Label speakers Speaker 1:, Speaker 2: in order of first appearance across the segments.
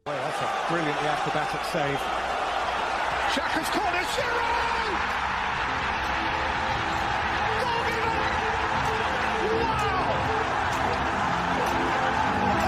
Speaker 1: Well, that's a brilliantly acrobatic save. Xhaka's corner, Giroud! Wow!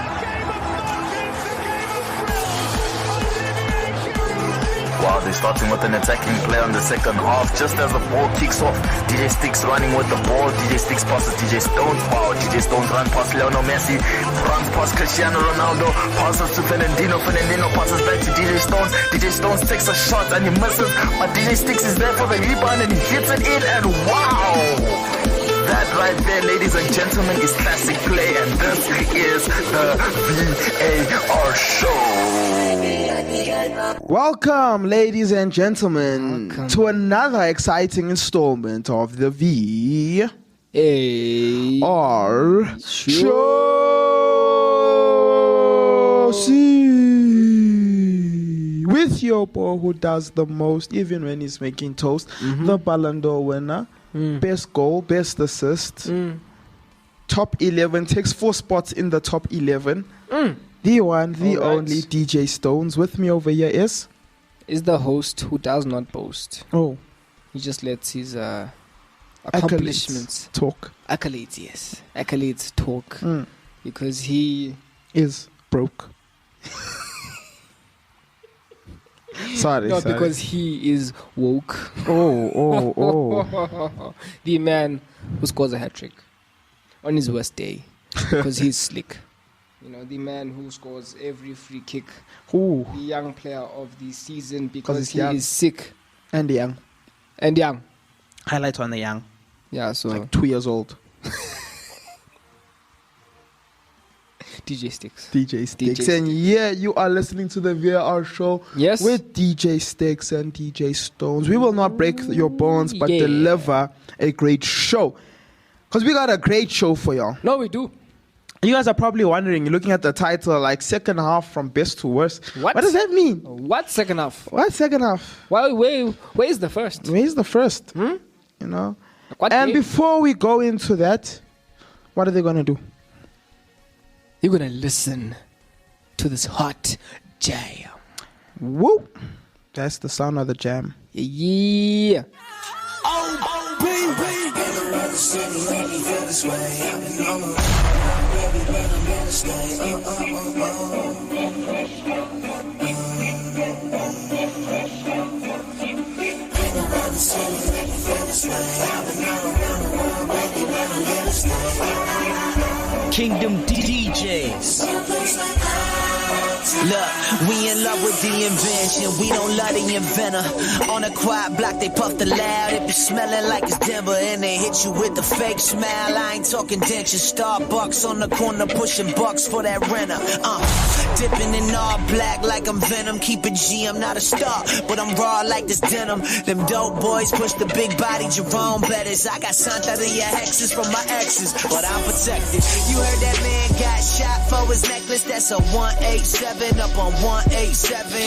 Speaker 1: A game of margins, a game of thrills. Olivier Giroud.
Speaker 2: Wow, they're starting with an attacking play on the second half. Just as the ball kicks off, DJ Sticks running with the ball. DJ Sticks passes DJ Stones. Wow, DJ Stones run past Lionel Messi. Runs past Cristiano Ronaldo. Passes to Fernandinho. Fernandinho passes back to DJ Stones. DJ Stones takes a shot and he misses. But DJ Sticks is there for the rebound and he hits it in. And wow! That right there, ladies and gentlemen, is classic play. And this is the VAR show.
Speaker 3: Welcome, ladies and gentlemen, to another exciting installment of the VAR show. See, with your boy who does the most, even when he's making toast, the Ballon d'Or winner, best goal, best assist, top 11, takes 4 spots in the top 11. The one, the only DJ Stones. With me over here is
Speaker 4: the host who does not boast.
Speaker 3: Oh,
Speaker 4: he just lets his accomplishments
Speaker 3: talk.
Speaker 4: Accolades, yes, accolades talk, because he
Speaker 3: is broke. Sorry,
Speaker 4: not because he is woke.
Speaker 3: Oh.
Speaker 4: The man who scores a hat trick on his worst day because he's slick. You know, the man who scores every free kick.
Speaker 3: Ooh.
Speaker 4: The young player of the season because he is sick.
Speaker 3: And young. Highlight on the young.
Speaker 4: Yeah, so.
Speaker 3: Like 2 years old.
Speaker 4: DJ Sticks.
Speaker 3: And yeah, you are listening to the VAR show.
Speaker 4: Yes.
Speaker 3: With DJ Sticks and DJ Stones. We will not break your bones, but deliver a great show. Because we got a great show for y'all.
Speaker 4: No, we do.
Speaker 3: You guys are probably wondering, you're looking at the title, like second half from best to worst.
Speaker 4: What
Speaker 3: does that mean?
Speaker 4: What second half?
Speaker 3: What second half?
Speaker 4: Where is the first?
Speaker 3: Where's the first? You know?
Speaker 4: What
Speaker 3: and
Speaker 4: game?
Speaker 3: before we go into that, what are they going to do?
Speaker 4: You're going to listen to this hot jam.
Speaker 3: Woo! That's the sound of the jam.
Speaker 4: Yeah.
Speaker 5: Kingdom DJs. Look, we in love with the invention. We don't love the inventor. On a quiet block, they puff the loud. It be smelling like it's Denver, and they hit you with the fake smile. I ain't talking dentures. Starbucks on the corner, pushing bucks for that renter. Dipping in all black like I'm Venom. Keep it G, I'm not a star, but I'm raw like this denim. Them dope boys push the big body Jerome Bettis. I got Santa de hexes from my exes, but I'm protected. You heard that man got shot for his necklace? That's a 187 up on 187.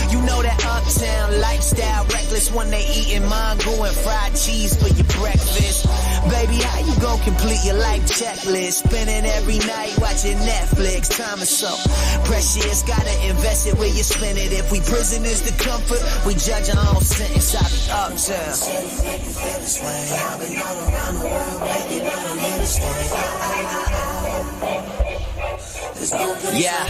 Speaker 5: You know that uptown lifestyle reckless when they eating mango and fried cheese for your breakfast. Baby, how you gon' complete your life checklist? Spending every night watching Netflix. Time is so precious, gotta invest it where you spend it. If we prisoners to comfort, we judge our own sentence. I be uptown. Yeah.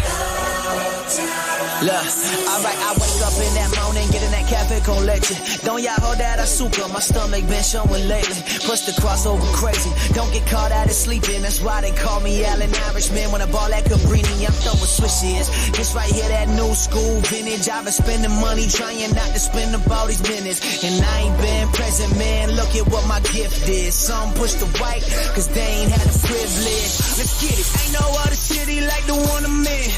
Speaker 5: Look, alright, I wake up in that morning, get in that cafe con leche. Don't y'all hold that azúcar, my stomach been showing lately. Push the crossover crazy, don't get caught out of sleeping. That's why they call me Allen Irishman. When I ball at Cabrini, I'm throwing swishes. This right here, that new school vintage. I've been spending money trying not to spend up all these minutes. And I ain't been present, man, look at what my gift is. Some push the white, cause they ain't had the privilege. Let's get it, ain't no other city like the one I'm in.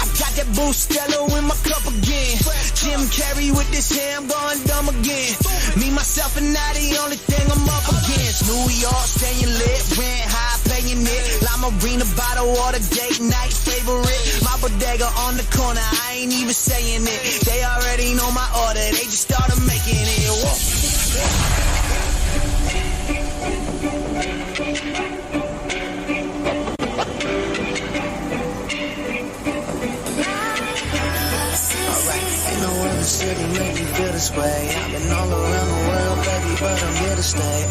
Speaker 5: I got that Bustelo in my cup again. Jim Carrey with this hair, I'm going dumb again. Me, myself, and I, the only thing I'm up against. New York, staying lit, rent high, paying it. La Marina, bottle water, date night favorite. My bodega on the corner, I ain't even saying it. They already know my order, they just started making it. Whoa. the city make you feel this way. I've been all around the world, baby, but I'm here to stay.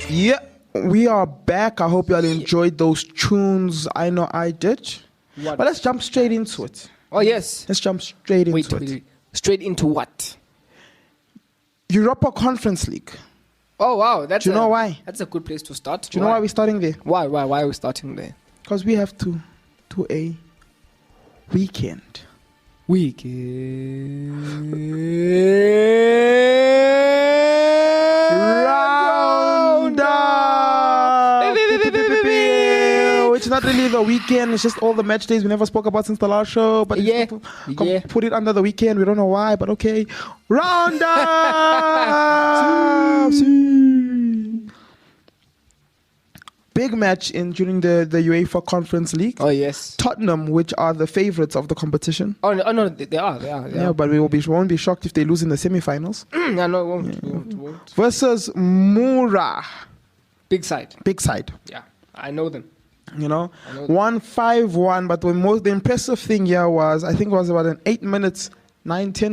Speaker 3: Yeah, we are back. I hope you all enjoyed those tunes. I know I did.
Speaker 4: What?
Speaker 3: But let's jump straight into it.
Speaker 4: Oh, yes.
Speaker 3: Let's jump straight into it.
Speaker 4: Wait. Straight into what?
Speaker 3: Europa Conference League.
Speaker 4: Oh, wow.
Speaker 3: Do you know why?
Speaker 4: That's a good place to start.
Speaker 3: Do you know why we're starting there?
Speaker 4: Why are we starting there?
Speaker 3: Because we have to do a weekend. Roundup! It's not really the weekend, it's just all the match days we never spoke about since the last show. But put it under the weekend, we don't know why, but okay. Roundup! Big match during the UEFA Conference League.
Speaker 4: Oh, yes.
Speaker 3: Tottenham, which are the favorites of the competition.
Speaker 4: Oh, no, they are.
Speaker 3: Yeah, but we won't be shocked if they lose in the semi-finals.
Speaker 4: No, it won't.
Speaker 3: Versus Mura.
Speaker 4: Big side. Yeah, I know them.
Speaker 3: You know, 1-5-1. But the impressive thing here was, I think it was about an 10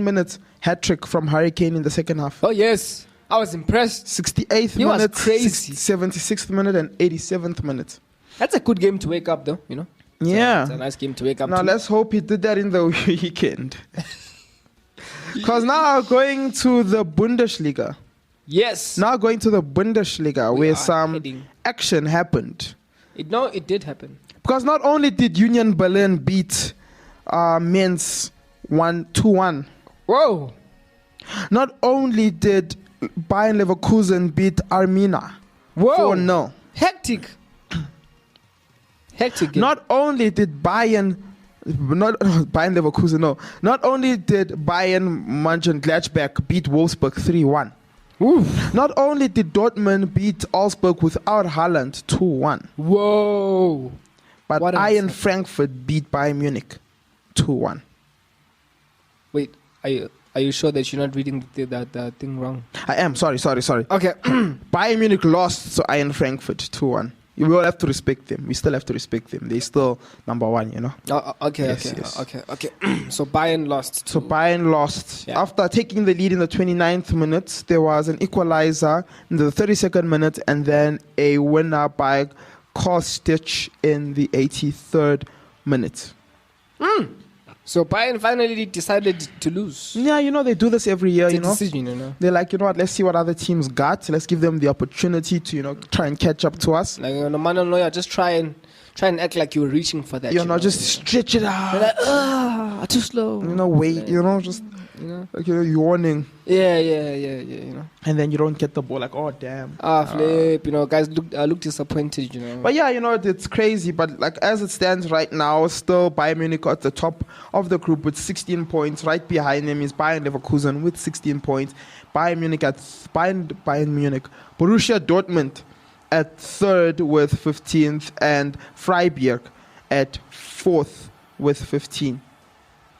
Speaker 3: minutes hat trick from Hurricane in the second half.
Speaker 4: Oh, yes. I was impressed.
Speaker 3: 68th
Speaker 4: He was
Speaker 3: minute,
Speaker 4: crazy.
Speaker 3: 76th minute, and 87th minute.
Speaker 4: That's a good game to wake up, though, you know? It's a nice game to wake up
Speaker 3: Now,
Speaker 4: to.
Speaker 3: let's hope he did that in the weekend. Because now going to the Bundesliga.
Speaker 4: Yes.
Speaker 3: Now going to the Bundesliga, where some
Speaker 4: heading.
Speaker 3: action happened.
Speaker 4: It did happen.
Speaker 3: Because not only did Union Berlin beat Mainz 2-1.
Speaker 4: Whoa.
Speaker 3: Not only did Bayern Leverkusen beat Armina 4-0.
Speaker 4: Hectic game.
Speaker 3: Not only did Bayern Leverkusen, not only did Bayern Mönchengladbach beat Wolfsburg 3-1. Not only did Dortmund beat Augsburg without Haaland 2-1.
Speaker 4: Whoa.
Speaker 3: But Bayern Frankfurt beat Bayern Munich 2-1.
Speaker 4: Wait, are you sure that you're not reading the thing wrong?
Speaker 3: I am. Sorry.
Speaker 4: Okay.
Speaker 3: Bayern Munich lost to Bayern Frankfurt 2-1. We all have to respect them. We still have to respect them. They're still number one, you know.
Speaker 4: Okay.
Speaker 3: Yes.
Speaker 4: Okay. So Bayern lost.
Speaker 3: Bayern lost.
Speaker 4: Yeah.
Speaker 3: After taking the lead in the 29th minute, there was an equalizer in the 32nd minute and then a winner by Kostic in the 83rd minute.
Speaker 4: So Bayern finally decided to lose.
Speaker 3: Yeah, you know, they do this every year,
Speaker 4: It's
Speaker 3: you
Speaker 4: a
Speaker 3: know.
Speaker 4: decision, you know.
Speaker 3: They're like, you know what, let's see what other teams got. Let's give them the opportunity to, you know, try and catch up to us.
Speaker 4: Like, no matter lawyer, just try and act like you're reaching for that.
Speaker 3: You know, just stretch it out.
Speaker 4: You're like, too slow.
Speaker 3: You know, wait, you know, just,
Speaker 4: you know,
Speaker 3: like, you know, yawning.
Speaker 4: Yeah, you know.
Speaker 3: And then you don't get the ball, like, oh, damn.
Speaker 4: Flip, you know, guys look disappointed, you know.
Speaker 3: But yeah, you know, it's crazy. But like as it stands right now, still Bayern Munich at the top of the group with 16 points. Right behind them is Bayern Leverkusen with 16 points. Bayern Munich, Borussia Dortmund at third with 15th, and Freiburg at fourth with 15.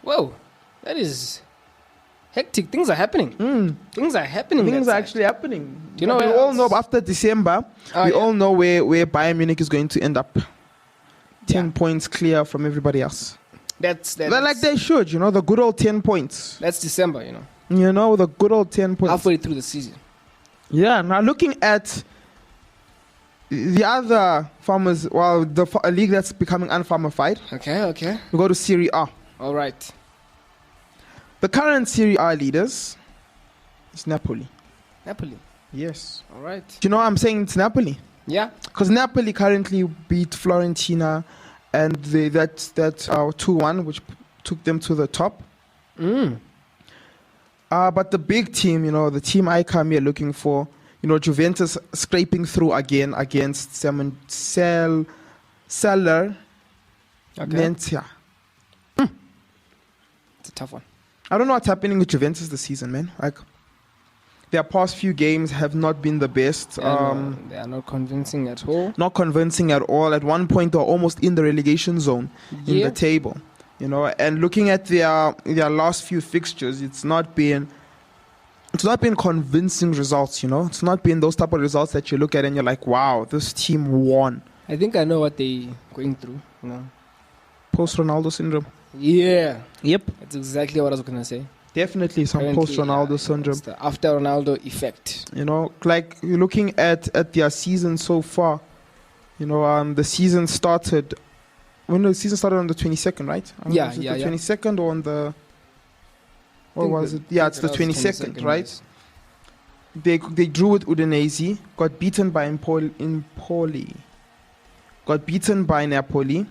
Speaker 4: Whoa, that is hectic. Things are happening. Things are happening.
Speaker 3: Things are actually happening.
Speaker 4: Do you know
Speaker 3: we
Speaker 4: where
Speaker 3: all
Speaker 4: else?
Speaker 3: know after December, we all know where Bayern Munich is going to end up. 10 points clear from everybody else.
Speaker 4: That's
Speaker 3: Like they should, you know, the good old 10 points.
Speaker 4: That's December, you know.
Speaker 3: You know, the good old 10 points.
Speaker 4: Halfway through the season.
Speaker 3: Yeah, now looking at the other farmers, a league that's becoming unfarmified.
Speaker 4: Okay.
Speaker 3: We go to Serie A.
Speaker 4: All right.
Speaker 3: The current Serie A leaders is Napoli. Yes.
Speaker 4: All right.
Speaker 3: Do you know why I'm saying it's Napoli?
Speaker 4: Yeah.
Speaker 3: Because Napoli currently beat Fiorentina, and that's 2-1, which took them to the top. But the big team, you know, the team I come here looking for, you know, Juventus scraping through again against Salernitana.
Speaker 4: It's a tough one.
Speaker 3: I don't know what's happening with Juventus this season, man. Like, their past few games have not been the best.
Speaker 4: They are not convincing at all.
Speaker 3: Not convincing at all. At one point, they're almost in the relegation zone in the table. You know, and looking at their last few fixtures, it's not been convincing results. You know, it's not been those type of results that you look at and you're like, wow, this team won.
Speaker 4: I think I know what they're going through. You know,
Speaker 3: Post Ronaldo syndrome.
Speaker 4: Yeah.
Speaker 3: Yep.
Speaker 4: That's exactly what I was going to say.
Speaker 3: Definitely some
Speaker 4: Apparently,
Speaker 3: post-Ronaldo
Speaker 4: it's
Speaker 3: syndrome.
Speaker 4: the after Ronaldo effect.
Speaker 3: You know, like you're looking at their season so far. You know, the season started. When the season started on the 22nd, right? I don't know, was it the 22nd or on the? What was it? Yeah, it's the 22nd, right?
Speaker 4: Yes.
Speaker 3: They drew with Udinese, got beaten by Empoli, got beaten by Napoli,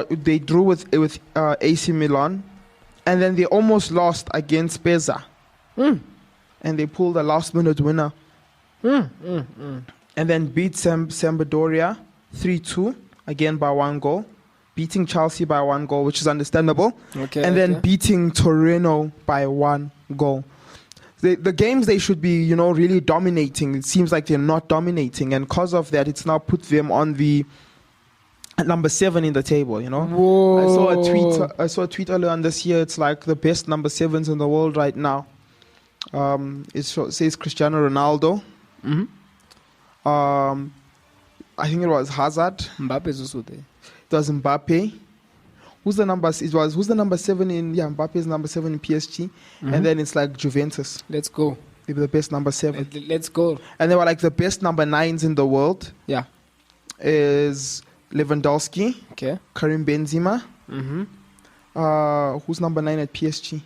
Speaker 3: they drew with AC Milan, and then they almost lost against Pesa, and they pulled a last-minute winner, and then beat Sampdoria 3-2 again by 1 goal, beating Chelsea by 1 goal, which is understandable, and then beating Torino by 1 goal. The games they should be, you know, really dominating. It seems like they're not dominating, and because of that, it's now put them on the number 7 in the table. You know,
Speaker 4: Whoa.
Speaker 3: I saw a tweet earlier on this year. It's like the best number 7s in the world right now. It says Cristiano Ronaldo. I think it was Hazard.
Speaker 4: Mbappe is also there.
Speaker 3: It was Mbappe. Who's the number 7 in? Yeah, Mbappe is number 7 in PSG, and then it's like Juventus.
Speaker 4: Let's go.
Speaker 3: They were the best number 7.
Speaker 4: Let's go.
Speaker 3: And they were like the best number 9s in the world.
Speaker 4: Yeah.
Speaker 3: Is Lewandowski,
Speaker 4: Okay.
Speaker 3: Karim Benzema. Who's number 9 at PSG?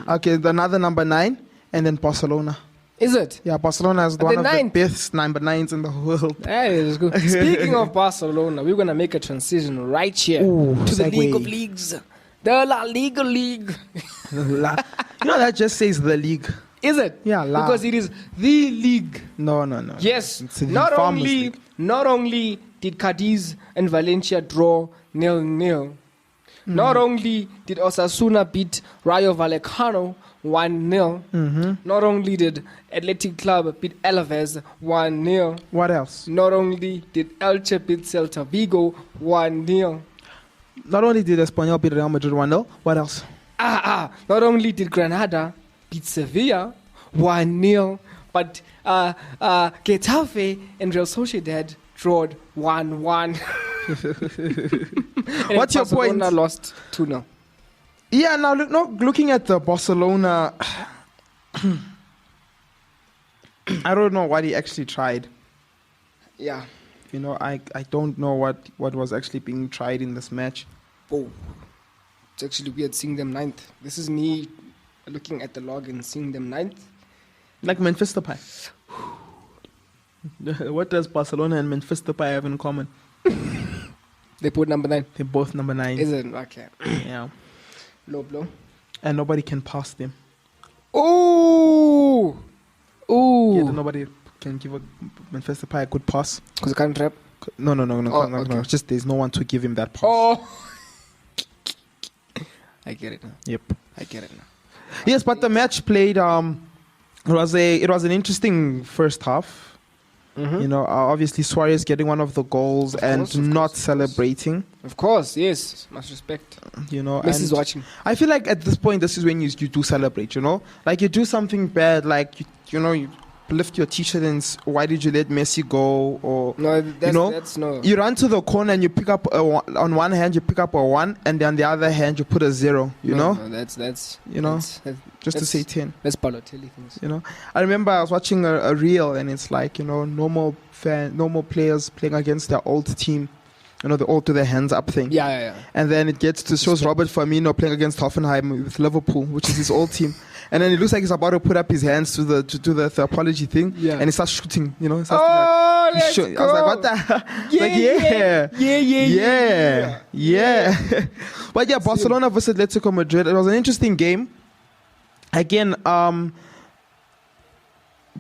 Speaker 3: Okay, another number 9, and then Barcelona.
Speaker 4: Is it?
Speaker 3: Yeah, Barcelona is
Speaker 4: At
Speaker 3: one
Speaker 4: the
Speaker 3: of the
Speaker 4: ninth?
Speaker 3: best number 9s in the world.
Speaker 4: Hey, let's go. Speaking of Barcelona, we're going to make a transition right here
Speaker 3: Ooh,
Speaker 4: to the
Speaker 3: segue.
Speaker 4: League of Leagues. The La Liga League.
Speaker 3: You know, that just says the league.
Speaker 4: Is it?
Speaker 3: Yeah, La.
Speaker 4: Because it is the league.
Speaker 3: No.
Speaker 4: Yes.
Speaker 3: It's the
Speaker 4: Not
Speaker 3: Farmers League.
Speaker 4: only did Cadiz and Valencia draw 0-0. Not only did Osasuna beat Rayo Vallecano 1-0. Not only did Athletic Club beat Alaves 1-0.
Speaker 3: What else?
Speaker 4: Not only did Elche beat Celta Vigo 1-0.
Speaker 3: Not only did Espanyol beat Real Madrid 1-0, what else?
Speaker 4: Not only did Granada beat Sevilla 1-0, but Getafe and Real Sociedad drawed 1-1.
Speaker 3: What's your point?
Speaker 4: Barcelona lost 2-0.
Speaker 3: Yeah, now looking at the Barcelona, I don't know what he actually tried.
Speaker 4: Yeah.
Speaker 3: You know, I don't know what was actually being tried in this match.
Speaker 4: Oh. It's actually weird seeing them 9th. This is me looking at the log and seeing them 9th.
Speaker 3: Like Memphis Depay. What does Barcelona and Memphis Depay have in common?
Speaker 4: They put number 9.
Speaker 3: They're both number 9.
Speaker 4: Is it? Okay.
Speaker 3: Yeah.
Speaker 4: Low blow.
Speaker 3: And nobody can pass them.
Speaker 4: Ooh!
Speaker 3: Yeah,
Speaker 4: Ooh!
Speaker 3: nobody can give Memphis Depay a good pass.
Speaker 4: Because I can't rap.
Speaker 3: No.
Speaker 4: Oh, okay.
Speaker 3: It's just there's no one to give him that pass.
Speaker 4: Oh! I get it now.
Speaker 3: Yep.
Speaker 4: I get it now.
Speaker 3: Yes, but the match played. It was an interesting first half. You know, obviously Suarez getting one of the goals and not celebrating.
Speaker 4: Of course, yes. Much respect.
Speaker 3: You know,
Speaker 4: Messi's
Speaker 3: and
Speaker 4: watching.
Speaker 3: I feel like at this point, this is when you do celebrate. You know, like you do something bad, like you lift your t-shirt and why did you let Messi go? Or
Speaker 4: No, that's no.
Speaker 3: you run to the corner and you pick up on one hand you pick up a 1 and then on the other hand you put a 0. You know,
Speaker 4: No, that's
Speaker 3: You know, just to
Speaker 4: that's-
Speaker 3: say 10.
Speaker 4: That's Balotelli things.
Speaker 3: You know, I remember I was watching a reel and it's like, you know, normal players playing against their old team, you know, the all to their hands up thing.
Speaker 4: Yeah.
Speaker 3: And then it shows Robert Firmino playing against Hoffenheim with Liverpool, which is his old team. And then it looks like he's about to put up his hands to the apology thing.
Speaker 4: Yeah.
Speaker 3: And he starts shooting, you know. He starts
Speaker 4: Oh,
Speaker 3: to, like,
Speaker 4: let's
Speaker 3: shoot.
Speaker 4: go.
Speaker 3: I was like, what the? Yeah. But yeah, Barcelona versus Atletico Madrid. It was an interesting game. Again,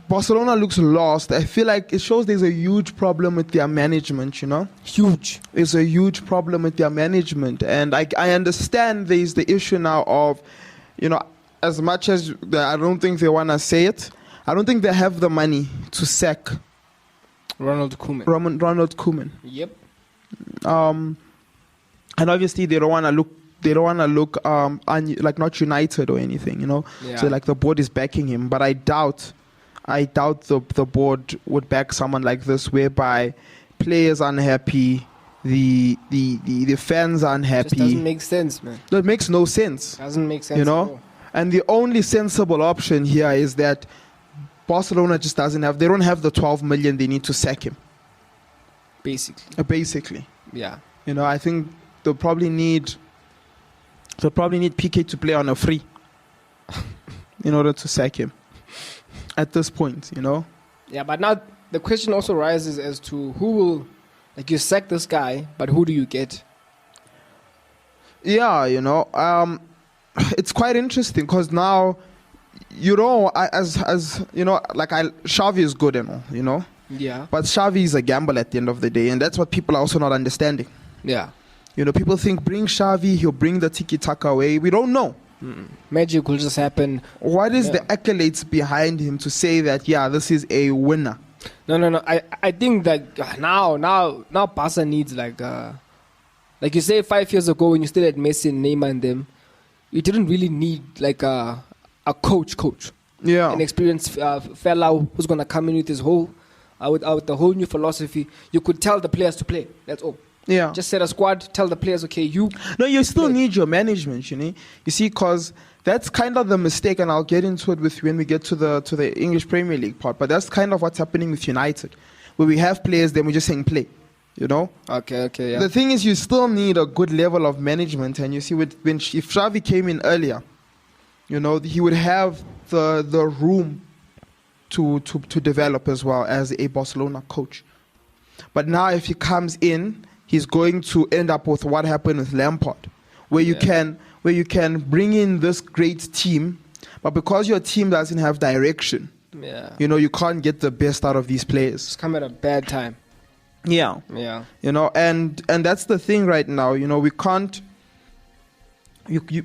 Speaker 3: Barcelona looks lost. I feel like it shows there's a huge problem with their management, you know?
Speaker 4: Huge.
Speaker 3: There's a huge problem with their management. And I understand there's the issue now of, you know, as much as I don't think they want to say it, I don't think they have the money to sack
Speaker 4: Ronald Koeman.
Speaker 3: Ronald Koeman.
Speaker 4: Yep.
Speaker 3: And obviously they don't want to look like not united or anything, you know.
Speaker 4: Yeah.
Speaker 3: So like the board is backing him, but I doubt the board would back someone like this, whereby players unhappy, The fans are unhappy.
Speaker 4: Just doesn't make sense, man.
Speaker 3: That makes no sense.
Speaker 4: Doesn't make sense.
Speaker 3: You
Speaker 4: at
Speaker 3: know?
Speaker 4: all.
Speaker 3: And the only sensible option here is that Barcelona just they don't have the 12 million they need to sack him. Basically.
Speaker 4: Yeah.
Speaker 3: You know, I think they'll probably need PK to play on a free in order to sack him at this point, you know?
Speaker 4: Yeah, but now the question also rises as to who will, like, you sack this guy, but who do you get?
Speaker 3: Yeah, you know, it's quite interesting because now, you know, as you know, like Xavi is good and all, you know,
Speaker 4: Yeah.
Speaker 3: but Xavi is a gamble at the end of the day, and that's what people are also not understanding.
Speaker 4: Yeah.
Speaker 3: You know, people think bring Xavi, he'll bring the tiki-taka away. We don't know.
Speaker 4: Magic will just happen.
Speaker 3: What is
Speaker 4: Yeah.
Speaker 3: the accolades behind him to say that, yeah, this is a winner?
Speaker 4: No. I think that now Barca needs like you say 5 years ago when you still had Messi and Neymar and them, you didn't really need like a coach,
Speaker 3: Yeah.
Speaker 4: an experienced fella who's gonna come in with his whole with the whole new philosophy. You could tell the players to play. That's all.
Speaker 3: Yeah.
Speaker 4: Just set a squad. Tell the players, okay, you.
Speaker 3: No, you still
Speaker 4: play.
Speaker 3: need your management, you know. You see, because that's kind of the mistake, and I'll get into it with when we get to the English Premier League part. But that's kind of what's happening with United, where we have players, then we're just saying play, you know.
Speaker 4: Okay, yeah.
Speaker 3: The thing is, you still need a good level of management, and you see, if Xavi came in earlier, you know, he would have the room to develop as well as a Barcelona coach. But now, if he comes in, he's going to end up with what happened with Lampard, where you can bring in this great team, but because your team doesn't have direction,
Speaker 4: Yeah.
Speaker 3: you know, you can't get the best out of these players.
Speaker 4: It's come at a bad time.
Speaker 3: Yeah.
Speaker 4: Yeah.
Speaker 3: You know, and that's the thing right now. You know, we can't.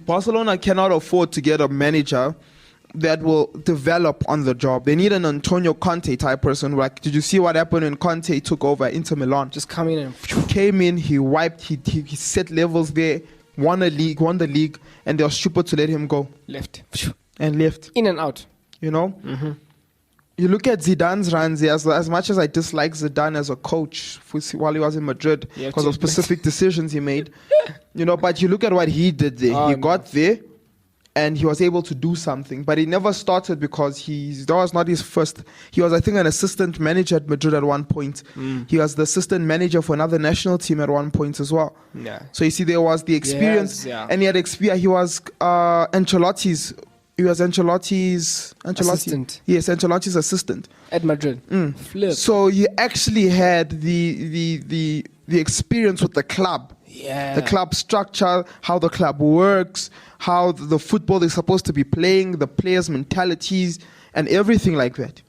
Speaker 3: Barcelona cannot afford to get a manager that will develop on the job. They need an Antonio Conte type person. Like, did you see what happened when Conte took over Inter Milan?
Speaker 4: Just come in and
Speaker 3: Came in, he wiped, he set levels there, won the league, and they were stupid to let him go
Speaker 4: left.
Speaker 3: and left.
Speaker 4: In and out.
Speaker 3: You know. You look at Zidane's runs. As much as I dislike Zidane as a coach while he was in Madrid
Speaker 4: Yeah,
Speaker 3: because of specific decisions he made, you know, but you look at what he did there.
Speaker 4: Oh,
Speaker 3: He
Speaker 4: no.
Speaker 3: got there and he was able to do something, but he never started because that was not his first. He was, I think, an assistant manager at Madrid at one point. He was the assistant manager for another national team at one point as well.
Speaker 4: Yeah.
Speaker 3: So you see, there was the experience,
Speaker 4: Yes, yeah.
Speaker 3: and he had experience. He was Ancelotti's. He was Ancelotti's
Speaker 4: Assistant.
Speaker 3: Yes, Ancelotti's assistant.
Speaker 4: At Madrid. Flip.
Speaker 3: So he actually had the experience with the club.
Speaker 4: Yeah.
Speaker 3: The club structure, how the club works, how the football is supposed to be playing, the players' mentalities, and everything like that.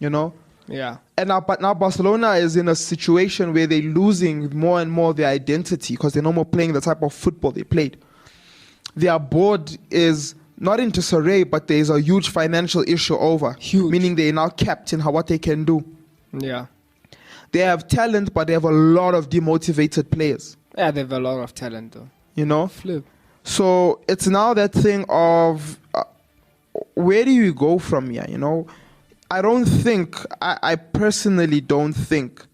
Speaker 3: You know?
Speaker 4: Yeah.
Speaker 3: But now Barcelona is in a situation where they're losing more and more their identity because they're no more playing the type of football they played. Their board is not in disarray, but there's a huge financial issue over.
Speaker 4: Huge.
Speaker 3: Meaning they're now capped in what they can do.
Speaker 4: Yeah.
Speaker 3: They have talent, but they have a lot of demotivated players.
Speaker 4: Yeah, they have a lot of talent though.
Speaker 3: You know?
Speaker 4: Flip.
Speaker 3: So it's now that thing of where do you go from here? You know, I personally don't think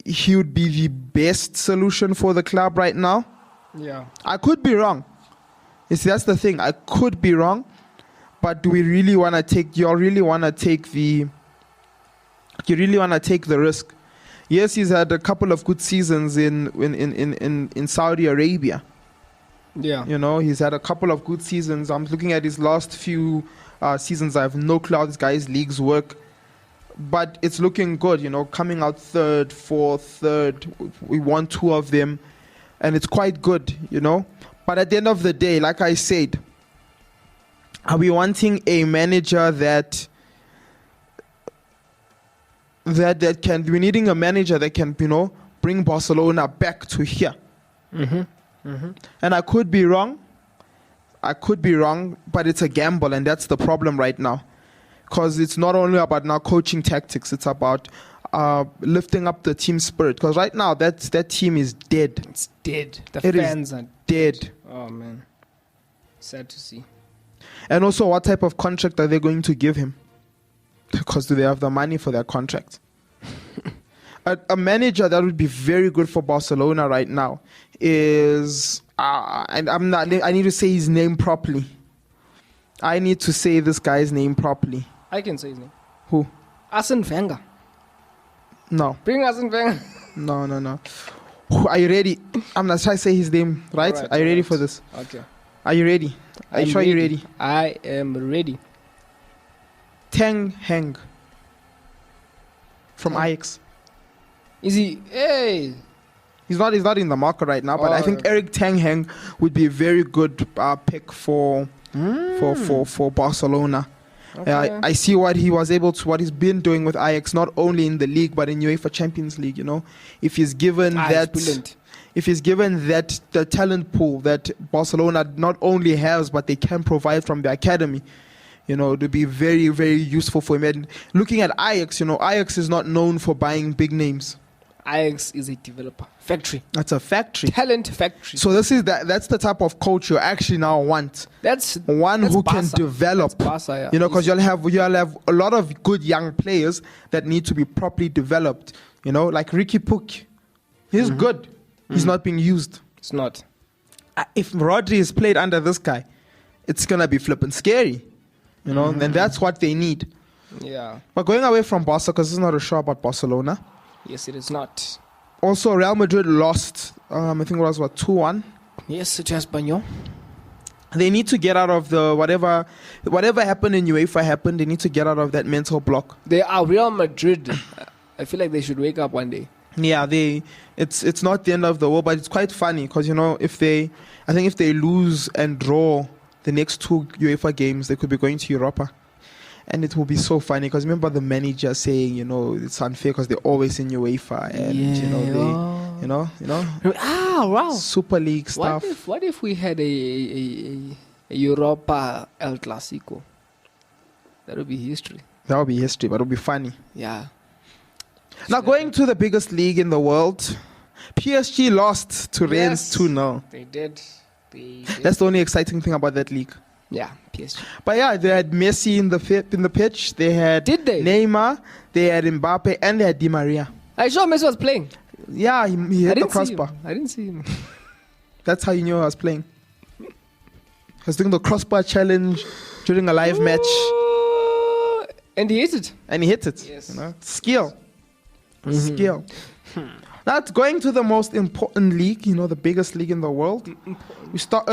Speaker 3: he would be the best solution for the club right now.
Speaker 4: Yeah.
Speaker 3: I could be wrong. You see, that's the thing. I could be wrong, but do we really want to take? You really want to take the risk? Yes, he's had a couple of good seasons in Saudi Arabia.
Speaker 4: Yeah.
Speaker 3: You know, he's had a couple of good seasons. I'm looking at his last few seasons. I have no clue how this guy's leagues work. But it's looking good, you know, coming out third, fourth, third. We won 2 of them. And it's quite good, you know. But at the end of the day, like I said, are we wanting a manager that we're needing a manager that can, you know, bring Barcelona back to here. And I could be wrong, but it's a gamble, and that's the problem right now. Because it's not only about now coaching tactics, it's about lifting up the team spirit. Because right now, that team is dead.
Speaker 4: It's dead. The
Speaker 3: It is
Speaker 4: fans are
Speaker 3: dead.
Speaker 4: Oh man. Sad to see.
Speaker 3: And also, what type of contract are they going to give him? Because do they have the money for that contract? A manager that would be very good for Barcelona right now is, and I need to say his name properly. I need to say this guy's name properly.
Speaker 4: I can say his name.
Speaker 3: Who?
Speaker 4: Arsene Wenger.
Speaker 3: No.
Speaker 4: Bring Arsene Wenger.
Speaker 3: No. Are you ready? I'm not trying to say his name, right?
Speaker 4: Alright,
Speaker 3: Are you ready
Speaker 4: alright.
Speaker 3: for this?
Speaker 4: Okay.
Speaker 3: Are you ready? Are you sure you're ready?
Speaker 4: I am ready.
Speaker 3: Ten Hag from Ajax.
Speaker 4: Is he? Hey.
Speaker 3: He's not in the market right now, but I think Eric Ten Hag would be a very good pick for Barcelona.
Speaker 4: Okay.
Speaker 3: I see what he's been doing with Ajax, not only in the league but in UEFA Champions League. You know, if he's given the talent pool that Barcelona not only has but they can provide from the academy, you know, to be very, very useful for him. And looking at Ajax, you know, Ajax is not known for buying big names.
Speaker 4: Ajax is a developer factory.
Speaker 3: That's a factory.
Speaker 4: Talent factory.
Speaker 3: So that's the type of coach you actually now want.
Speaker 4: That's
Speaker 3: one who
Speaker 4: Barca.
Speaker 3: can develop.
Speaker 4: That's Barca, yeah.
Speaker 3: You know, because you'll have a lot of good young players that need to be properly developed. You know, like Ricky Puig. He's good. He's not being used.
Speaker 4: It's not.
Speaker 3: If Rodri is played under this guy, it's gonna be flipping scary. You know, and that's what they need.
Speaker 4: Yeah.
Speaker 3: But going away from Barca, because this is not a show about Barcelona.
Speaker 4: Yes, it is not.
Speaker 3: Also, Real Madrid lost. I think it was 2-1.
Speaker 4: Yes, to Espanyol.
Speaker 3: They need to get out of the whatever happened in UEFA happened. They need to get out of that mental block.
Speaker 4: They are Real Madrid. I feel like they should wake up one day.
Speaker 3: Yeah, it's not the end of the world, but it's quite funny because, you know, if they lose and draw the next 2 UEFA games, they could be going to Europa. And it will be so funny because remember the manager saying, you know, it's unfair because they're always in UEFA and you know,
Speaker 4: wow,
Speaker 3: Super League stuff.
Speaker 4: What if we had a Europa El Clasico? That would be history.
Speaker 3: That would be history, but it would be funny.
Speaker 4: Yeah.
Speaker 3: Now going to the biggest league in the world, PSG lost to Rennes 2-0.
Speaker 4: They did.
Speaker 3: That's the only exciting thing about that league.
Speaker 4: Yeah, PSG.
Speaker 3: But yeah, they had Messi in the pitch. They had Neymar, they had Mbappe, and they had Di Maria.
Speaker 4: I saw Messi was playing.
Speaker 3: Yeah, he hit the crossbar.
Speaker 4: I didn't see him.
Speaker 3: That's how you knew I was playing. He was doing the crossbar challenge during a live match.
Speaker 4: And he hit it.
Speaker 3: Yes. You know? Skill. Skill. Now it's going to the most important league, you know, the biggest league in the world. We start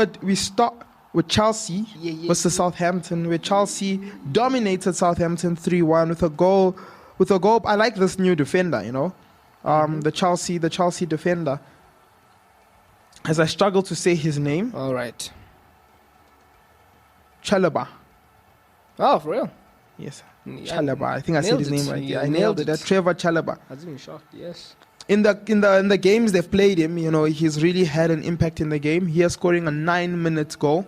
Speaker 3: with Chelsea versus Southampton, where Chelsea dominated Southampton 3-1 with a goal. I like this new defender, you know, the Chelsea defender. As I struggle to say his name.
Speaker 4: All right.
Speaker 3: Chalobah.
Speaker 4: Oh, for real?
Speaker 3: Yes. Chalobah. I think I said his name right. Yeah, I nailed it. That's Trevor Chalobah.
Speaker 4: I was even shocked. Yes.
Speaker 3: In the games they've played him, you know, he's really had an impact in the game. He is scoring a 9-minute goal.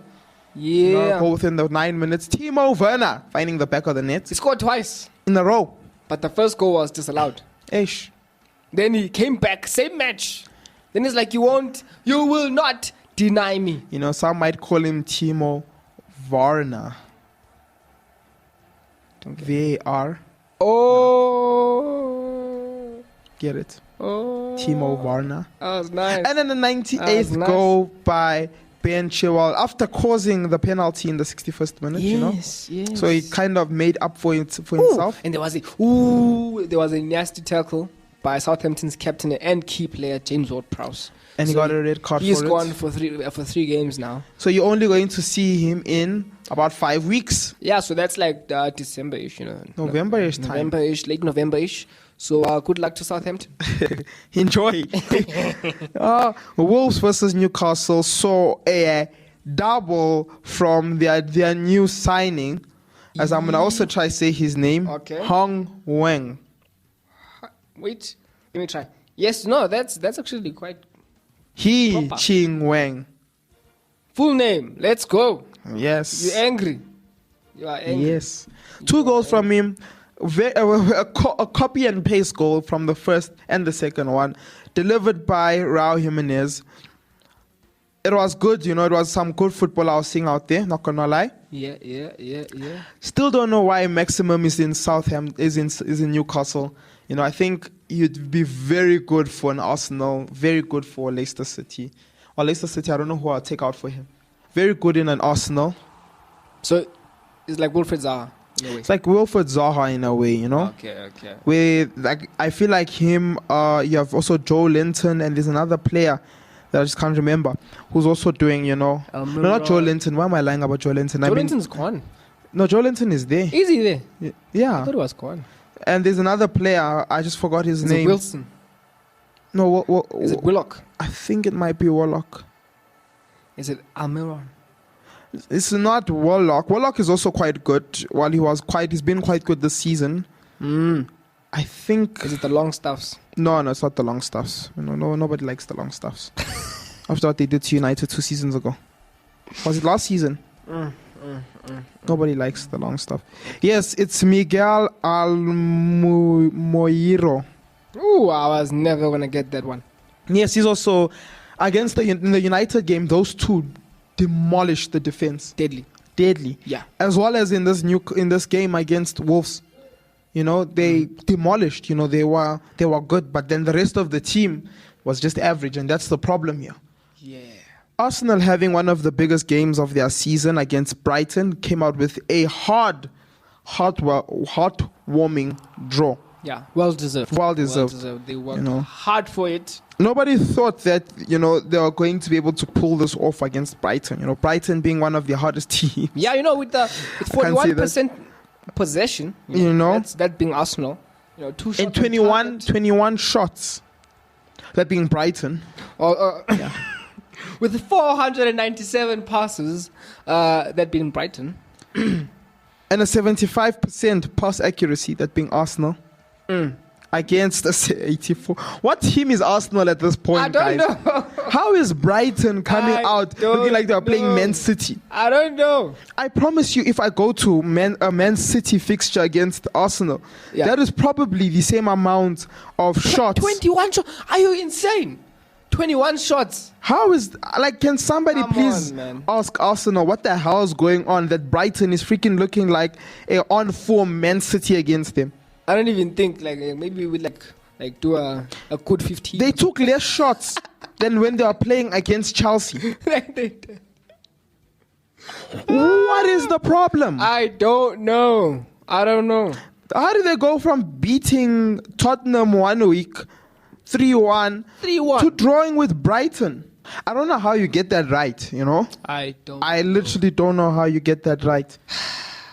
Speaker 4: Yeah.
Speaker 3: You know, goal within the 9 minutes. Timo Werner finding the back of the net.
Speaker 4: He scored twice
Speaker 3: in a row.
Speaker 4: But the first goal was disallowed.
Speaker 3: Ish.
Speaker 4: Then he came back, same match. Then he's like, you will not deny me.
Speaker 3: You know, some might call him Timo Werner. V-A-R.
Speaker 4: Oh.
Speaker 3: Get it?
Speaker 4: Oh.
Speaker 3: Timo Werner.
Speaker 4: That was nice.
Speaker 3: And then the 98th goal by Ben Chilwell after causing the penalty in the 61st minute, you know?
Speaker 4: Yes.
Speaker 3: So he kind of made up for himself.
Speaker 4: And there was a nasty tackle by Southampton's captain and key player, James Ward-Prowse.
Speaker 3: And he got a red card for it.
Speaker 4: He's gone for 3 games now.
Speaker 3: So you're only going to see him in about 5 weeks.
Speaker 4: Yeah, so that's like December-ish, you know.
Speaker 3: November-ish time.
Speaker 4: November-ish, late November-ish. So good luck to Southampton.
Speaker 3: Enjoy. Wolves versus Newcastle saw a double from their new signing. As I'm going to also try to say his name.
Speaker 4: Okay.
Speaker 3: Hong Weng.
Speaker 4: Wait, let me try. Yes, no, that's actually quite
Speaker 3: He
Speaker 4: proper.
Speaker 3: Ching Weng.
Speaker 4: Full name. Let's go.
Speaker 3: Yes.
Speaker 4: You're angry. You are angry.
Speaker 3: Yes. 2 goals from him. A copy and paste goal from the first and the second one, delivered by Raul Jimenez. It was good, you know. It was some good football I was seeing out there. Not gonna lie.
Speaker 4: Yeah.
Speaker 3: Still don't know why Maximum is in Southampton, is in Newcastle. You know, I think he'd be very good for an Arsenal, very good for Leicester City. Or Leicester City, I don't know who I'll take out for him. Very good in an Arsenal.
Speaker 4: So it's like Wilfred Zaha in a way.
Speaker 3: It's like Wilfred Zaha in a way, you know.
Speaker 4: Okay.
Speaker 3: Where like I feel like him. You have also Joe Linton, and there's another player that I just can't remember who's also doing, you know. No, not Joe Linton. Why am I lying about Joe Linton?
Speaker 4: Joe Linton's gone.
Speaker 3: No, Joe Linton is there.
Speaker 4: Is he there? I
Speaker 3: Yeah.
Speaker 4: thought he was gone.
Speaker 3: And there's another player. I just forgot his
Speaker 4: Is
Speaker 3: name.
Speaker 4: it Wilson?
Speaker 3: No,
Speaker 4: Is it Willock?
Speaker 3: I think it might be Warlock.
Speaker 4: Is it Almiron?
Speaker 3: It's not Warlock. Warlock is also quite good. While he's been quite good this season. I think.
Speaker 4: Is it the Longstaffs?
Speaker 3: No, it's not the long stuffs. No, nobody likes the long stuffs. After what they did to United 2 seasons ago. Was it last season? Nobody likes the long stuff. Yes, it's Miguel Almoiro.
Speaker 4: Ooh, I was never gonna get that one.
Speaker 3: Yes, he's also against in the United game. Those two demolished the defense. Deadly.
Speaker 4: Yeah.
Speaker 3: As well as in this game against Wolves. You know, they demolished. You know, they were good, but then the rest of the team was just average, and that's the problem here.
Speaker 4: Yeah.
Speaker 3: Arsenal, having one of the biggest games of their season against Brighton, came out with a heartwarming draw.
Speaker 4: Yeah, well deserved. They worked hard for it.
Speaker 3: Nobody thought that, you know, they were going to be able to pull this off against Brighton. You know, Brighton being one of the hardest teams.
Speaker 4: Yeah, you know, with the 41% possession,
Speaker 3: you know,
Speaker 4: that being Arsenal, you know, 2 shots
Speaker 3: and 21 shots. That being Brighton.
Speaker 4: With 497 passes, that being Brighton.
Speaker 3: And a 75% pass accuracy, that being Arsenal. Against a 84. What team is Arsenal at this point,
Speaker 4: I don't
Speaker 3: guys?
Speaker 4: know.
Speaker 3: How is Brighton coming out looking like they are playing Man City?
Speaker 4: I don't know.
Speaker 3: I promise you, if I go to a Man City fixture against Arsenal, that is probably the same amount of shots.
Speaker 4: 21 shots? Are you insane? 21 shots.
Speaker 3: How is, like, can somebody please ask Arsenal what the hell is going on that Brighton is freaking looking like a on-form Man City against them?
Speaker 4: I don't even think, like, maybe we like do a good 15.
Speaker 3: They took less shots than when they were playing against Chelsea. What is the problem?
Speaker 4: I don't know.
Speaker 3: How did they go from beating Tottenham 1 week 3-1 to drawing with Brighton? I don't know how you get that right, you know? I literally don't know how you get that right.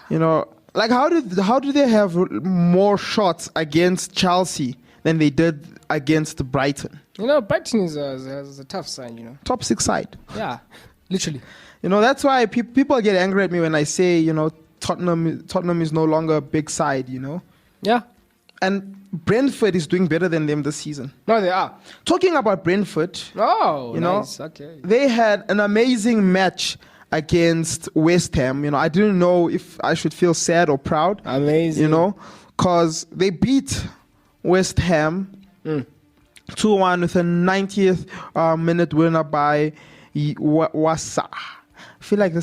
Speaker 3: You know, like how did they have more shots against Chelsea than they did against Brighton?
Speaker 4: You know, Brighton is a tough side, you know.
Speaker 3: Top 6 side.
Speaker 4: Yeah, literally.
Speaker 3: You know, that's why people get angry at me when I say, you know, Tottenham is no longer a big side, you know.
Speaker 4: Yeah.
Speaker 3: And Brentford is doing better than them this season.
Speaker 4: No, they are.
Speaker 3: Talking about Brentford,
Speaker 4: nice. Okay.
Speaker 3: They had an amazing match against West Ham. You know, I didn't know if I should feel sad or proud.
Speaker 4: Amazing.
Speaker 3: You know, because they beat West Ham 2-1 with a 90th minute winner by Wasa. I feel like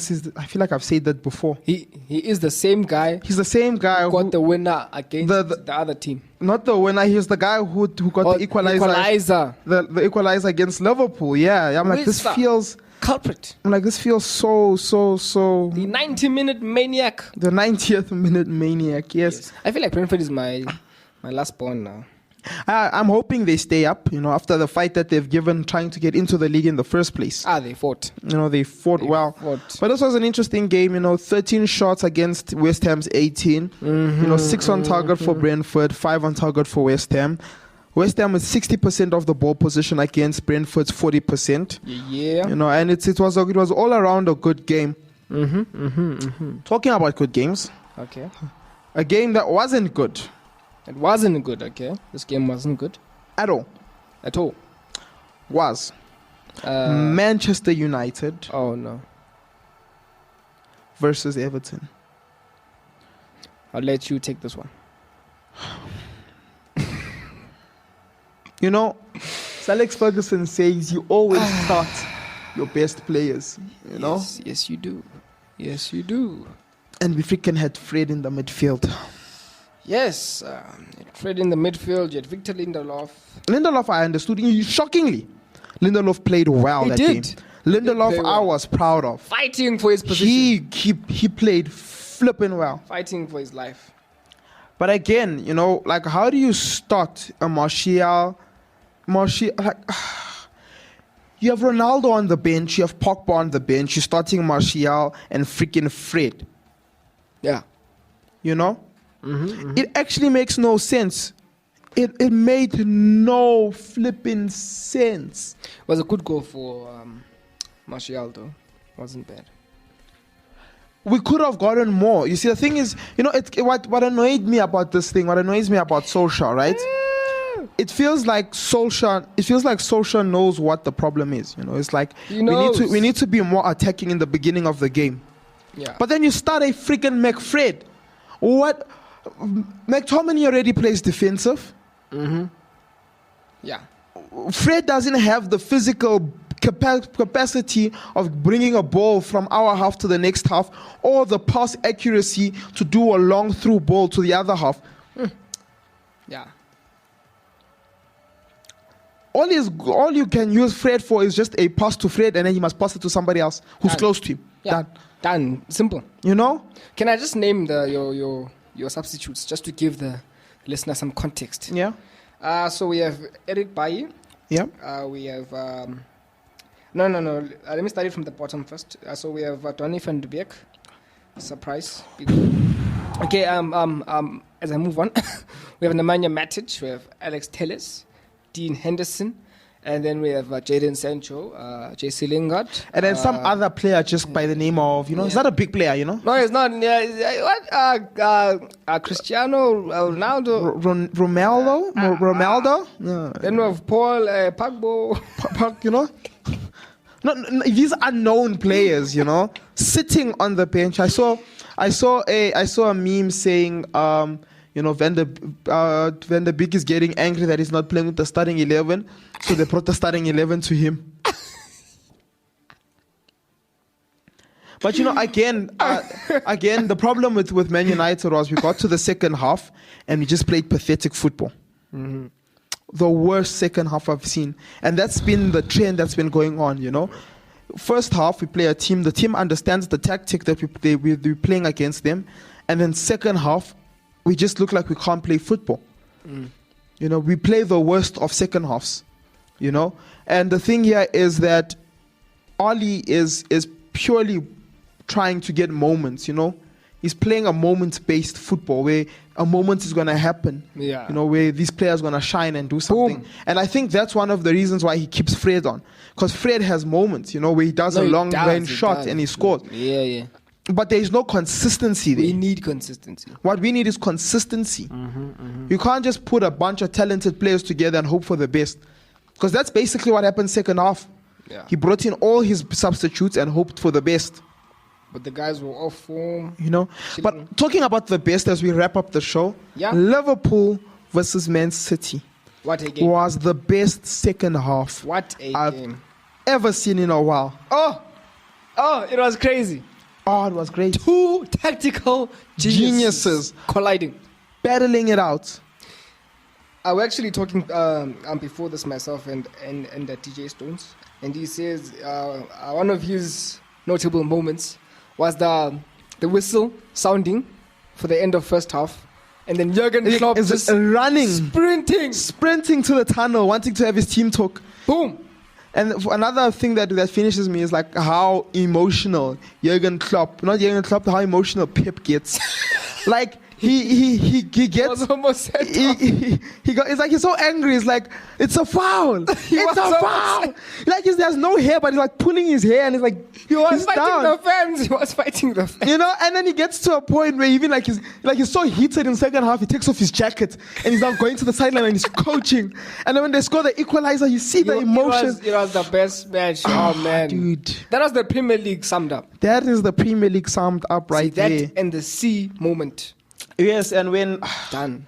Speaker 3: I've said that before.
Speaker 4: He is the same guy.
Speaker 3: He's the same guy
Speaker 4: who got the winner against the other team.
Speaker 3: Not the winner. He's the guy who got the equalizer. The equalizer against Liverpool. Yeah. I'm like, this feels
Speaker 4: culprit.
Speaker 3: I'm like, this feels so.
Speaker 4: The 90-minute maniac.
Speaker 3: The 90th minute maniac. Yes.
Speaker 4: I feel like Brentford is my last born now.
Speaker 3: I'm hoping they stay up, you know, after the fight that they've given trying to get into the league in the first place.
Speaker 4: They fought.
Speaker 3: You know, they fought well. But this was an interesting game, you know, 13 shots against West Ham's 18. You know, 6 on target for Brentford, 5 on target for West Ham. West Ham with 60% of the ball position against Brentford's 40%.
Speaker 4: Yeah.
Speaker 3: You know, and it was all around a good game. Talking about good games.
Speaker 4: Okay.
Speaker 3: A game that wasn't good.
Speaker 4: It wasn't good, okay? This game wasn't good.
Speaker 3: At all. Was Manchester United.
Speaker 4: Oh, no.
Speaker 3: Versus Everton.
Speaker 4: I'll let you take this one.
Speaker 3: You know, Sir Alex Ferguson says you always start your best players, you know?
Speaker 4: Yes, you do. Yes, you do.
Speaker 3: And we freaking had Fred in the midfield.
Speaker 4: Yes, Fred in the midfield. You had Victor Lindelof.
Speaker 3: Lindelof, I understood. Shockingly, Lindelof played well
Speaker 4: He
Speaker 3: that
Speaker 4: did.
Speaker 3: game. Lindelof,
Speaker 4: play well.
Speaker 3: I was proud of.
Speaker 4: Fighting for his position.
Speaker 3: He played flipping well.
Speaker 4: Fighting for his life.
Speaker 3: But again, you know, like, how do you start a Martial, like, you have Ronaldo on the bench, you have Pogba on the bench, you're starting Martial and freaking Fred.
Speaker 4: Yeah.
Speaker 3: You know? It actually makes no sense. It made no flipping sense.
Speaker 4: It was a good goal for Martial, though. Wasn't bad.
Speaker 3: We could have gotten more. You see, the thing is, you know, what annoyed me about this thing, what annoys me about Solskjaer, right? It feels like Solskjaer knows what the problem is. You know, it's like
Speaker 4: He knows.
Speaker 3: we need to be more attacking in the beginning of the game.
Speaker 4: Yeah.
Speaker 3: But then you start a freaking McFred. What? McTominay already plays defensive.
Speaker 4: Yeah.
Speaker 3: Fred doesn't have the physical capacity of bringing a ball from our half to the next half, or the pass accuracy to do a long through ball to the other half.
Speaker 4: Yeah.
Speaker 3: All you can use Fred for is just a pass to Fred, and then he must pass it to somebody else who's
Speaker 4: Done.
Speaker 3: close to him.
Speaker 4: Yeah. Done. Simple.
Speaker 3: You know?
Speaker 4: Can I just name your substitutes just to give the listener some context?
Speaker 3: Yeah.
Speaker 4: So we have Eric Bailly.
Speaker 3: Yeah.
Speaker 4: We have no. Let me start it from the bottom first. So we have Donny van de Beek. Surprise. Okay. As I move on, we have Nemanja Matic. We have Alex Telles, Dean Henderson, and then we have Jadon Sancho, JC Lingard,
Speaker 3: And then some other player just by the name of, you know, he's not a big player, you know?
Speaker 4: No, it's not. What? Cristiano Ronaldo.
Speaker 3: Ronaldo? Ronaldo? Yeah.
Speaker 4: Then we have Paul Pogba.
Speaker 3: You know? No, these unknown players, you know, sitting on the bench. I saw a meme saying, you know, Van der Beek is getting angry that he's not playing with the starting 11, so they brought the starting 11 to him. But you know, again, the problem with Man United was we got to the second half and we just played pathetic football. The worst second half I've seen, and that's been the trend that's been going on. You know, first half we play a team. The team understands the tactic that we're playing against them, and then second half we just look like we can't play football. You know, we play the worst of second halves. You know, and the thing here is that Oli is purely trying to get moments. You know, he's playing a moment-based football where a moment is going to happen.
Speaker 4: Yeah.
Speaker 3: You know, where these players going to shine and do something.
Speaker 4: Boom.
Speaker 3: And I think that's one of the reasons why he keeps Fred on. Because Fred has moments, you know, where he does a long-range shot and he scores.
Speaker 4: Yeah.
Speaker 3: But there is no consistency there.
Speaker 4: We need consistency.
Speaker 3: What we need is consistency. You can't just put a bunch of talented players together and hope for the best. Because that's basically what happened second half.
Speaker 4: Yeah.
Speaker 3: He brought in all his substitutes and hoped for the best.
Speaker 4: But the guys were off form.
Speaker 3: You know, but talking about the best as we wrap up the show,
Speaker 4: Yeah.
Speaker 3: Liverpool versus Man City
Speaker 4: What a game.
Speaker 3: was the best second half
Speaker 4: What a
Speaker 3: I've
Speaker 4: game.
Speaker 3: ever seen in a while.
Speaker 4: Oh, it was crazy.
Speaker 3: Oh, it was great.
Speaker 4: Two tactical geniuses colliding.
Speaker 3: Battling it out.
Speaker 4: I was actually talking before this myself and DJ Stones, and he says one of his notable moments was the whistle sounding for the end of first half, and then Jurgen Klopp
Speaker 3: Is
Speaker 4: just
Speaker 3: running,
Speaker 4: sprinting
Speaker 3: to the tunnel, wanting to have his team talk.
Speaker 4: boom.
Speaker 3: And another thing that finishes me is like how emotional how emotional Pep gets. Like he gets.
Speaker 4: Was almost set
Speaker 3: It's like he's so angry. It's like it's a foul. It's
Speaker 4: was
Speaker 3: a
Speaker 4: so
Speaker 3: foul.
Speaker 4: upset.
Speaker 3: Like there's no hair, but he's like pulling his hair, and he's like
Speaker 4: He was
Speaker 3: he's
Speaker 4: fighting
Speaker 3: down.
Speaker 4: the fans. He was fighting the fans.
Speaker 3: You know, and then he gets to a point where even he's so heated in second half, he takes off his jacket and he's now going to the sideline and he's coaching. And then when they score the equalizer, you see the emotion.
Speaker 4: It was the best match. Oh man,
Speaker 3: Dude,
Speaker 4: that was the Premier League summed up.
Speaker 3: that is the Premier League summed up right
Speaker 4: See, that
Speaker 3: there.
Speaker 4: and the C moment.
Speaker 3: Yes, and when
Speaker 4: Done.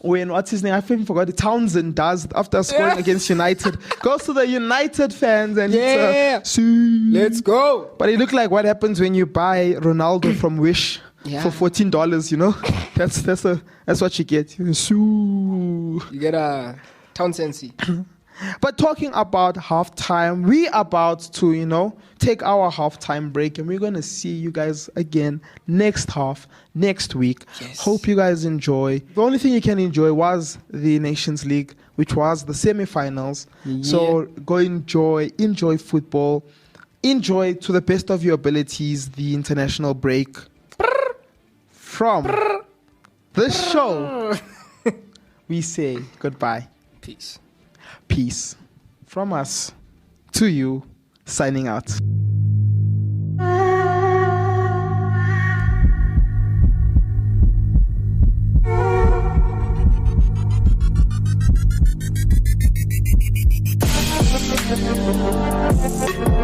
Speaker 3: what's his name? I even forgot it. Townsend does after scoring against United, goes to the United fans and
Speaker 4: Yeah.
Speaker 3: see.
Speaker 4: Let's go.
Speaker 3: But it looked like what happens when you buy Ronaldo from Wish.
Speaker 4: Yeah.
Speaker 3: for $14. You know, that's what you get.
Speaker 4: You get a town sensi.
Speaker 3: But talking about halftime, we about to, take our halftime break, and we're going to see you guys again next week.
Speaker 4: Yes.
Speaker 3: Hope you guys enjoy. The only thing you can enjoy was the Nations League, which was the semi-finals.
Speaker 4: Yeah.
Speaker 3: So go enjoy football. Enjoy to the best of your abilities the international break. From this show, we say goodbye. Peace. From us to you, signing out.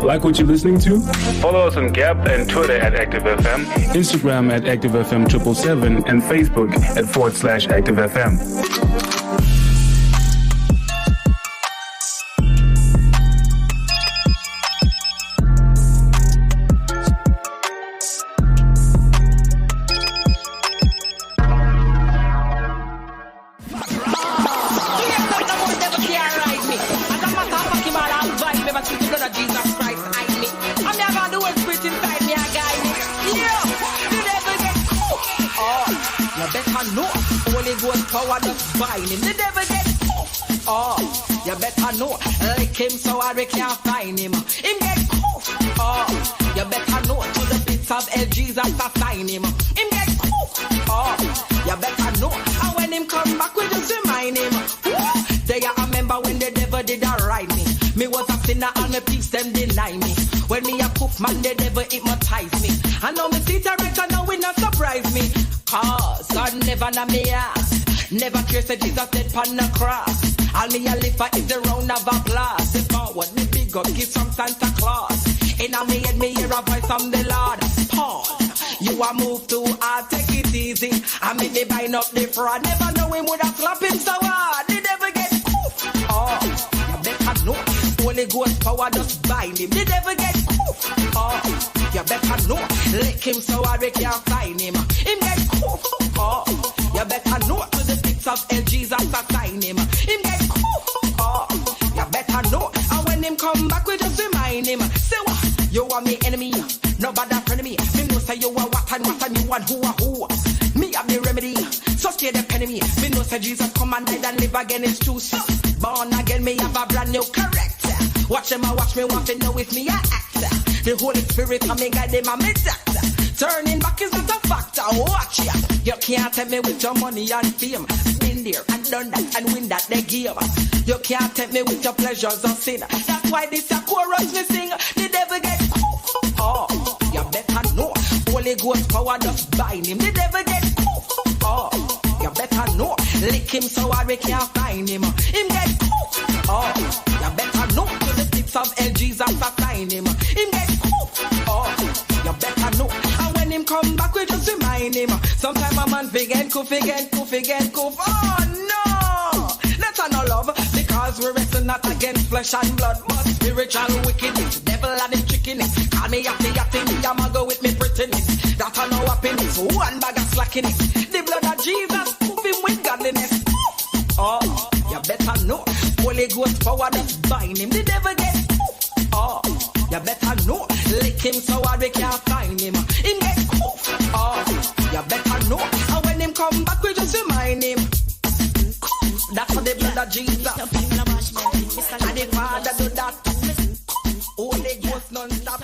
Speaker 6: Like what you're listening to? Follow us on Gap and Twitter at ActiveFM, Instagram at ActiveFM777, and Facebook at /ActiveFM.
Speaker 5: Power just bind him, the devil get you better know, like him so hard we can't find him. Him get you better know, to the bits of hell Jesus assign him. Him get you better know, and when him come back we just remind him. They I remember when the devil did ride me. Me was a sinner and the peace them deny me. When me a poof man the devil hypnotize me. I know me see the record now will not surprise me. Cause God never na me ass. Never care say Jesus dead pan the cross. All me a live for is the round of applause. The forward, the big up, give from Santa Claus. In a me head, me hear a voice from the Lord. Pause, you a move too hard, take it easy. I make me bind up the fraud. Never know him would have slap him so hard. They never get you better know. Holy Ghost power just bind him. They never get you better know. Lick him so hard we can't find him. Him get you better know, to the pits of hell Jesus assign him. Him get you better know, and when him come back we just remind him. Say what? You are me enemy, nobody friend of me. Me know say you are what and you want who are who. Me have the remedy, so stay the enemy. Me know say Jesus come and died and live again, it's true. So born again, me have a brand new character. Watch them and watch me, want to know if me a actor. The Holy Spirit and me guide them and me doctor. Turning back is not a factor, watch ya. You can't tell me with your money and fame. Been there and done that and win that they give. You can't tell me with your pleasures or sin. That's why this a chorus me sing. The devil get you better know. Holy Ghost power just bind him. The devil get you better know. Lick him so hard we can't find him. Him get you better know. To the tips of hell Jesus assign him. Him get you better know. And when him come back we just remind him. Sometimes a man forget, Oh no, that's no love. Because we wrestle not against flesh and blood, but spiritual wickedness. Devil and him trickiness. Call me yachty, me a go with me prettiness. That I know happiness, one bag of slackiness. The blood of Jesus, move him with godliness. You better know. Holy Ghost power just bind him. The devil get you better know. Lick him so hard we can't find him. Him get you better know. And when him come back we just remind him. That's for the blood of Jesus. And the Father do that. Holy Ghost non-stop.